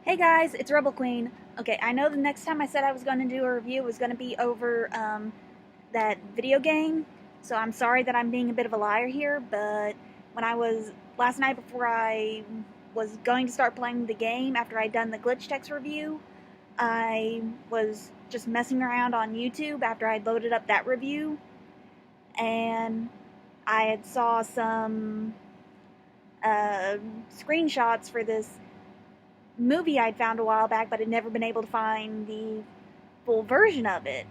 Hey guys, it's RebelQueen. Okay, I know the next time I said I was going to do a review was going to be over that video game, so I'm sorry that I'm being a bit of a liar here, but last night before I was going to start playing the game after I'd done the glitch text review, I was just messing around on YouTube after I'd loaded up that review, and I had saw some screenshots for this movie I'd found a while back, but had never been able to find the full version of it.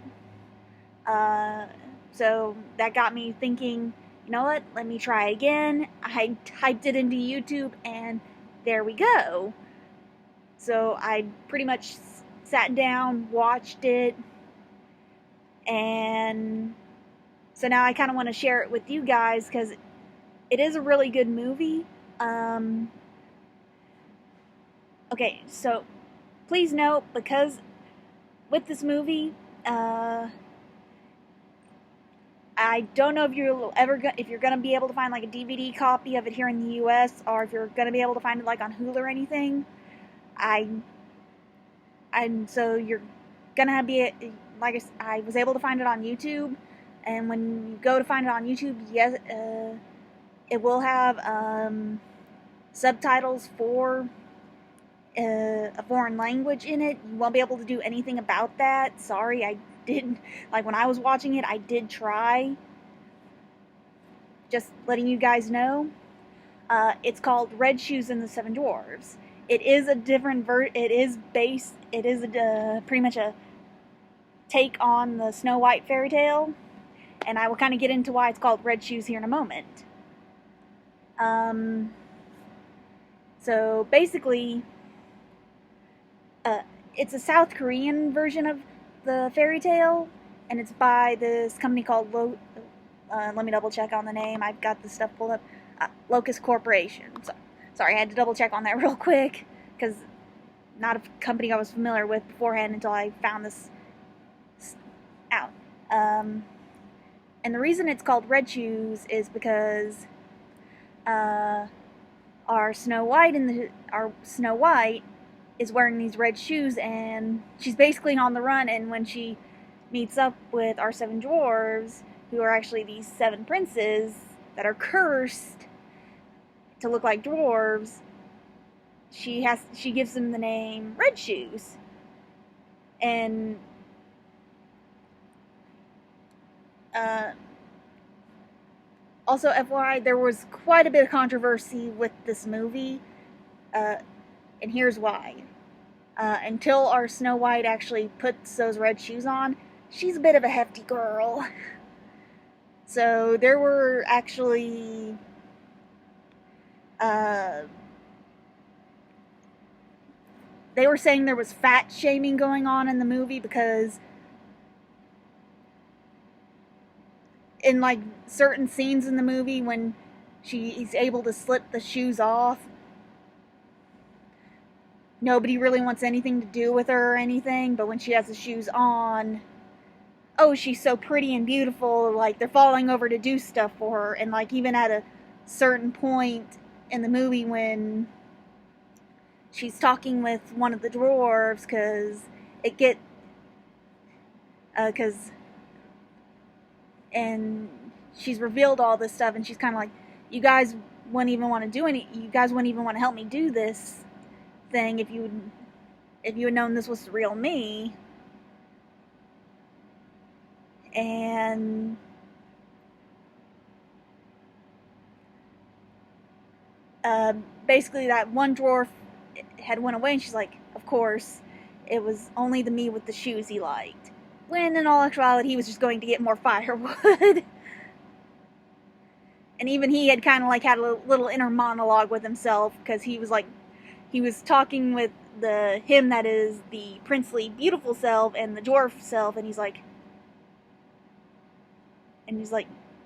Uh, so that got me thinking, you know what, let me try again. I typed it into YouTube, and there we go. So I pretty much sat down, watched it, and so now I kind of want to share it with you guys because it is a really good movie. Okay, so please note, because with this movie, I don't know if you're gonna be able to find like a DVD copy of it here in the U.S. or if you're gonna be able to find it like on Hulu or anything. I so you're gonna be like I was able to find it on YouTube, and when you go to find it on YouTube, yes, it will have subtitles for a foreign language in it. You won't be able to do anything about that. Sorry, I didn't like when I was watching it. I did try. Just letting you guys know. It's called Red Shoes and the Seven Dwarves. It is a different It is based. It is pretty much a take on the Snow White fairy tale, and I will kind of get into why it's called Red Shoes here in a moment. So basically, it's a South Korean version of the fairy tale, and it's by this company called let me double check on the name. I've got the stuff pulled up. Locust Corporation. So, sorry, I had to double check on that real quick because not a company I was familiar with beforehand until I found this out. And the reason it's called Red Shoes is because our Snow White is wearing these red shoes, and she's basically on the run. And when she meets up with our seven dwarves, who are actually these seven princes that are cursed to look like dwarves, she gives them the name Red Shoes. And also, FYI, there was quite a bit of controversy with this movie, and here's why. Until our Snow White actually puts those red shoes on, she's a bit of a hefty girl. So there were actually they were saying there was fat shaming going on in the movie because in like certain scenes in the movie when she's able to slip the shoes off, nobody really wants anything to do with her or anything, but when she has the shoes on, oh, she's so pretty and beautiful, like they're falling over to do stuff for her. And like even at a certain point in the movie when she's talking with one of the dwarves, and she's revealed all this stuff, and she's kind of like, you guys wouldn't even want to help me do this thing if you had known this was the real me. And basically that one dwarf had went away, and she's like, of course, it was only the me with the shoes he liked. When in all actuality, he was just going to get more firewood. And even he had kind of like had a little inner monologue with himself, because he was talking with him that is the princely beautiful self and the dwarf self, and he's like,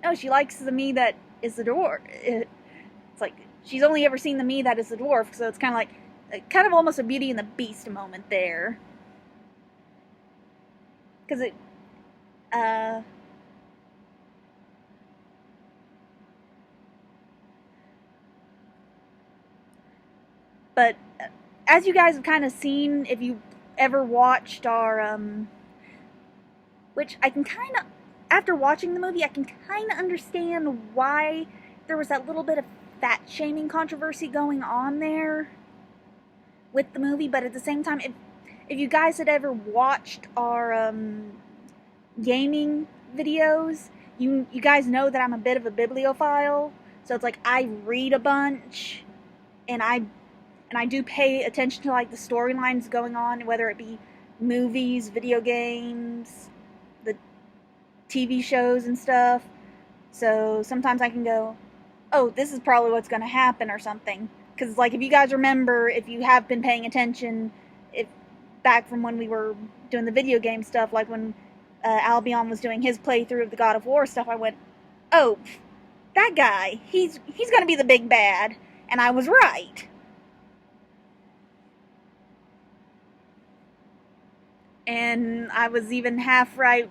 no, she likes the me that is the dwarf. It's like she's only ever seen the me that is the dwarf, so it's kind of almost a Beauty and the Beast moment there, because but as you guys have kind of seen, if you ever watched our, which I can kind of, after watching the movie, I can kind of understand why there was that little bit of fat shaming controversy going on there with the movie, but at the same time, if you guys had ever watched our gaming videos, you guys know that I'm a bit of a bibliophile, so it's like I read a bunch, and I do pay attention to like the storylines going on, whether it be movies, video games, the TV shows and stuff. So sometimes I can go, oh, this is probably what's going to happen or something. Because, like, if you guys remember, if you have been paying attention, if back from when we were doing the video game stuff, like when Albion was doing his playthrough of the God of War stuff, I went, oh, that guy, he's going to be the big bad. And I was right. And I was even half right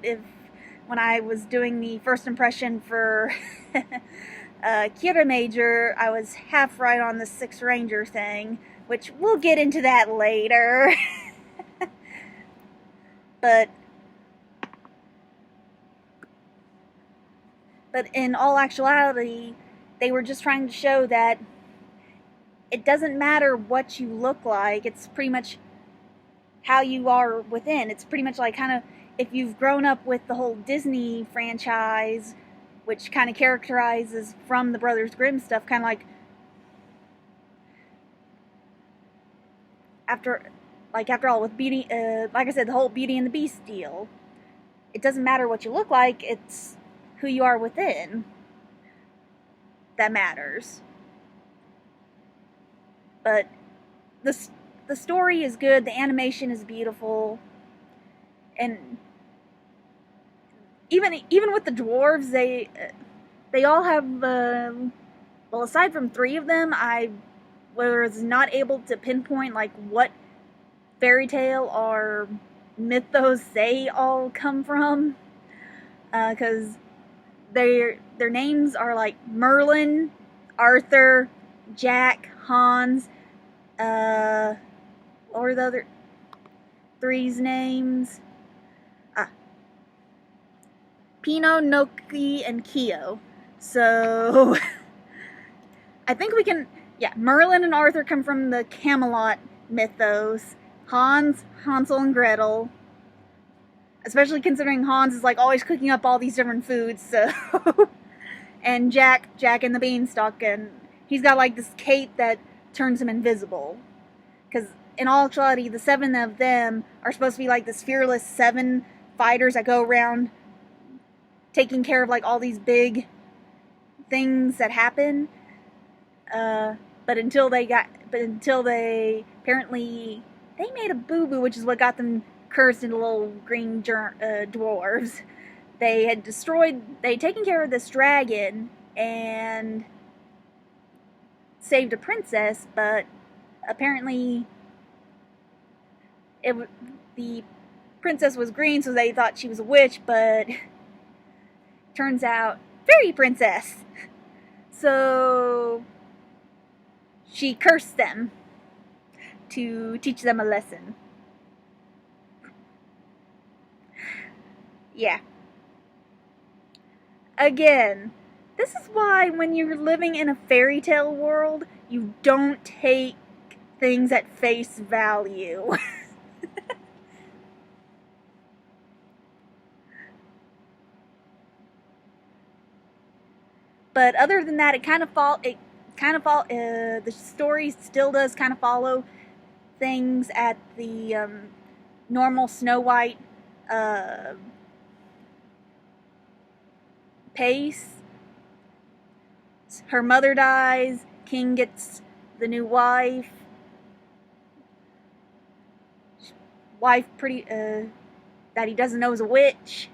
when I was doing the first impression for Kira Major, I was half right on the Six Ranger thing, which we'll get into that later. But in all actuality, they were just trying to show that it doesn't matter what you look like, it's pretty much how you are within. It's pretty much like kind of, if you've grown up with the whole Disney franchise, which kind of characterizes from the Brothers Grimm stuff, kind of like, after all, with Beauty, like I said, the whole Beauty and the Beast deal, it doesn't matter what you look like, it's who you are within that matters. But the story is good, the animation is beautiful, and even with the dwarves, they all have, well, aside from 3 of them, I was not able to pinpoint like what fairy tale or mythos they all come from, because their names are like Merlin, Arthur, Jack, Hans, what were the other 3's names? Pino, Noki, and Kyo. So I think we can, yeah, Merlin and Arthur come from the Camelot mythos. Hans, Hansel and Gretel. Especially considering Hans is like always cooking up all these different foods, so and Jack and the Beanstalk, and he's got like this cape that turns him invisible. Because in all actuality, the 7 of them are supposed to be like this fearless 7 fighters that go around taking care of like all these big things that happen. But until they apparently they made a boo-boo, which is what got them cursed into little green dwarves. They had taken care of this dragon and saved a princess, but apparently the princess was green, so they thought she was a witch, but turns out fairy princess. So she cursed them to teach them a lesson. Yeah. Again, this is why when you're living in a fairy tale world, you don't take things at face value. But other than that, the story still does kind of follow things at the normal Snow White pace. Her mother dies, King gets the new wife. Wife that he doesn't know is a witch.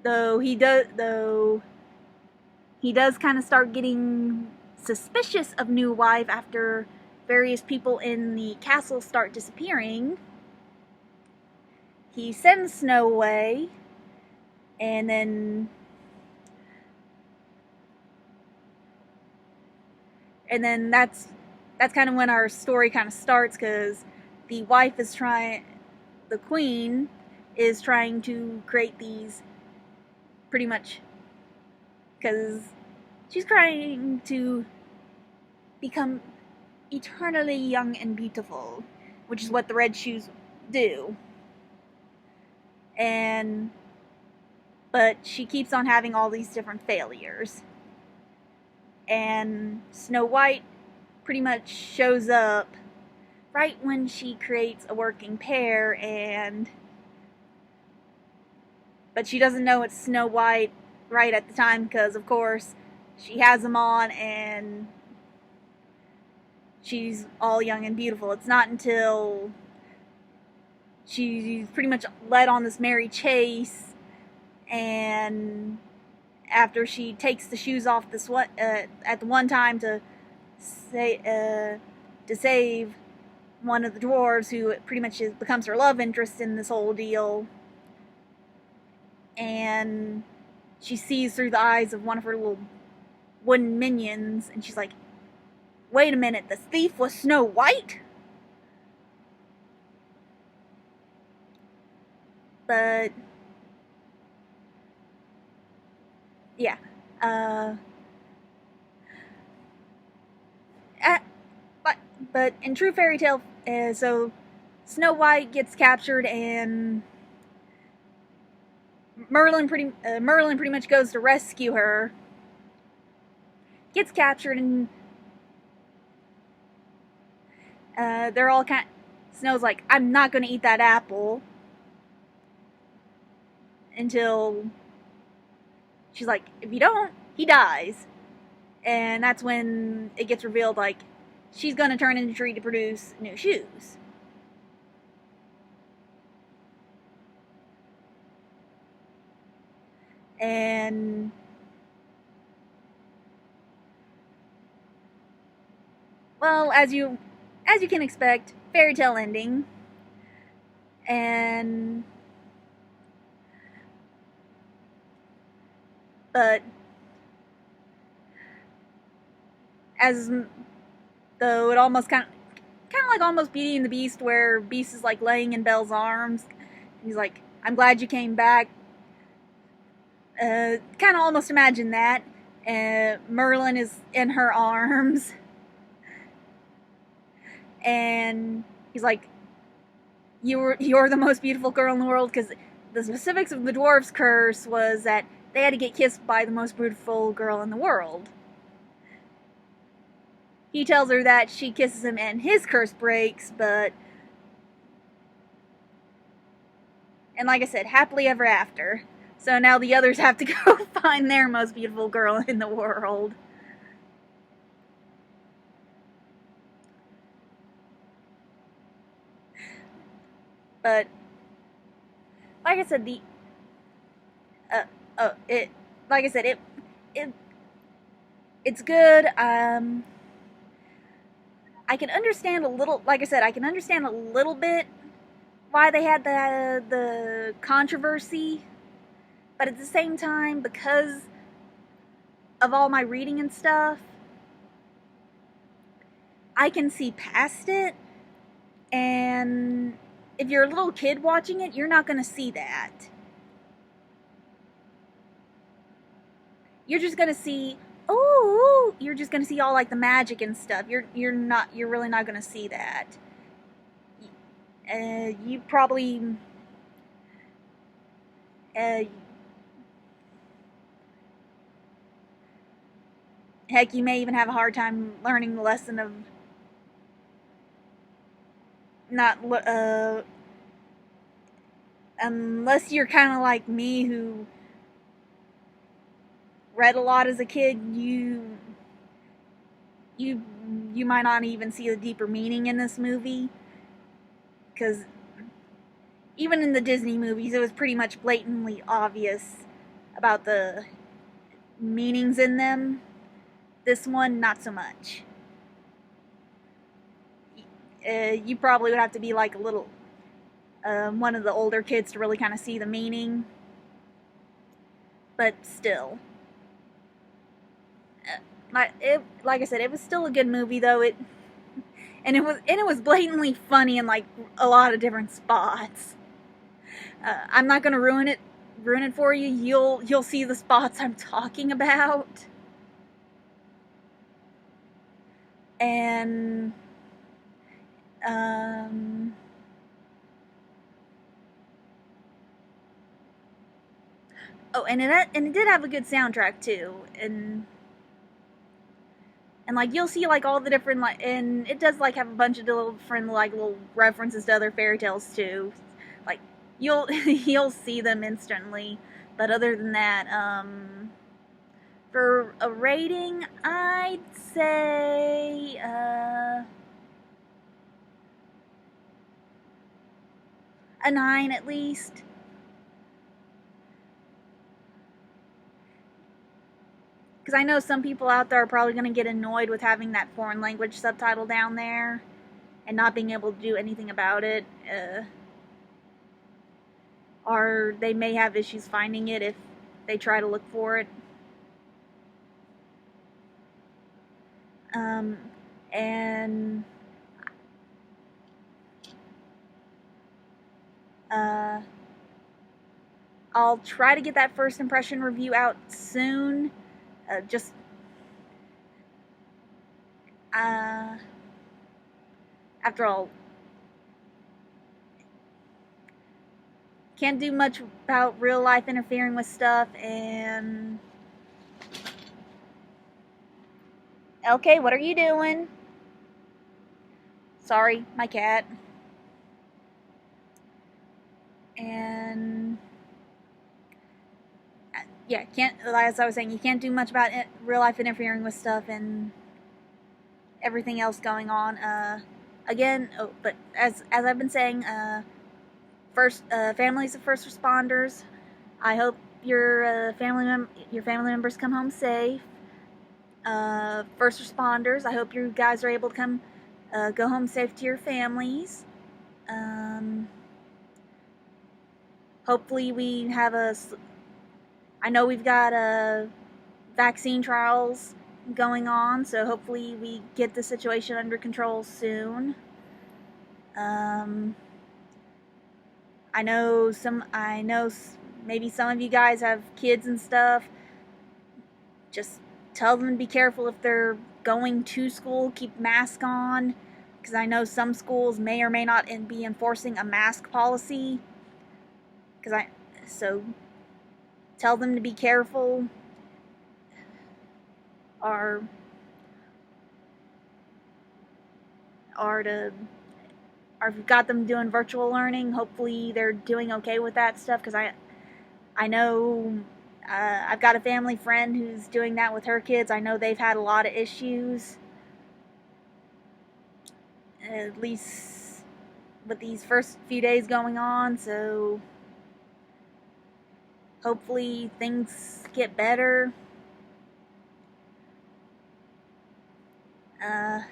Though he does kind of start getting suspicious of new wife after various people in the castle start disappearing. He sends Snow away, and then that's kind of when our story kind of starts, because the wife is trying, the queen is trying to create these, pretty much, because she's trying to become eternally young and beautiful, which is what the red shoes do. But she keeps on having all these different failures. And Snow White pretty much shows up right when she creates a working pair, but she doesn't know it's Snow White right at the time, because of course she has them on and she's all young and beautiful. It's not until she's pretty much led on this merry chase, and after she takes the shoes off this one at the one time to save one of the dwarves, who pretty much becomes her love interest in this whole deal, and she sees through the eyes of one of her little wooden minions, and she's like, wait a minute, the thief was Snow White? But yeah, but in true fairy tale, so Snow White gets captured, and Merlin pretty much goes to rescue her. Gets captured, and they're all Snow's like, I'm not going to eat that apple, until she's like, if you don't, he dies. And that's when it gets revealed, like, she's going to turn into a tree to produce new shoes. And well, as you can expect, fairy tale ending. But as though it almost kind of like almost Beauty and the Beast, where Beast is like laying in Belle's arms, and he's like, I'm glad you came back. Kind of almost imagine that. Merlin is in her arms, and he's like, you're the most beautiful girl in the world, because the specifics of the dwarves' curse was that they had to get kissed by the most beautiful girl in the world. He tells her that she kisses him and his curse breaks, and like I said, happily ever after. So now the others have to go find their most beautiful girl in the world. But like I said, it's good. I can understand a little. Like I said, I can understand a little bit why they had the controversy, but at the same time, because of all my reading and stuff, I can see past it. And if you're a little kid watching it, you're not going to see that. You're just going to see, you're just going to see all like the magic and stuff. You're really not going to see that. You probably, heck, you may even have a hard time learning the lesson of not, unless you're kind of like me, who read a lot as a kid. You might not even see the deeper meaning in this movie, because even in the Disney movies, it was pretty much blatantly obvious about the meanings in them. This one, not so much. You probably would have to be like a little, one of the older kids to really kind of see the meaning. But still, like I said, it was still a good movie, though. and it was blatantly funny in like a lot of different spots. I'm not gonna ruin it for you. You'll see the spots I'm talking about. And oh, and it did have a good soundtrack too, and like you'll see like all the different like, and it does like have a bunch of different like little references to other fairy tales too. Like you'll you'll see them instantly. But other than that, for a rating, I'd say a 9 at least. Because I know some people out there are probably going to get annoyed with having that foreign language subtitle down there and not being able to do anything about it. Or they may have issues finding it if they try to look for it. And I'll try to get that first impression review out soon. Just after all, can't do much about real life interfering with stuff. And okay, what are you doing? Sorry, my cat. And yeah, as I was saying, you can't do much about real life interfering with stuff and everything else going on. But as I've been saying, families of first responders, I hope your family members come home safe. First responders, I hope you guys are able to go home safe to your families. Hopefully we have I know we've got vaccine trials going on, so hopefully we get the situation under control soon. I know maybe some of you guys have kids and stuff. Just tell them to be careful if they're going to school. Keep mask on, because I know some schools may or may not be enforcing a mask policy. So tell them to be careful, or if you've got them doing virtual learning, hopefully they're doing okay with that stuff, because I know I've got a family friend who's doing that with her kids. I know they've had a lot of issues, at least with these first few days going on, so hopefully things get better. I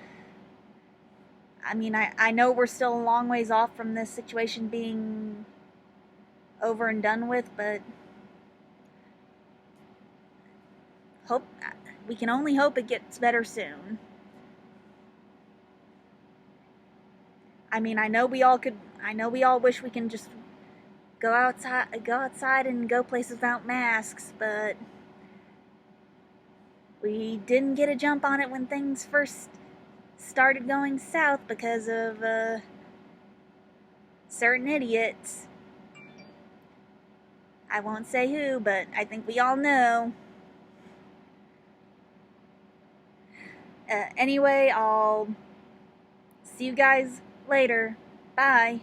mean, I know we're still a long ways off from this situation being over and done with, but we can only hope it gets better soon. I mean, I know we all wish we can just go outside and go places without masks, but we didn't get a jump on it when things first started going south because of certain idiots. I won't say who, but I think we all know. Anyway, I'll see you guys later. Bye.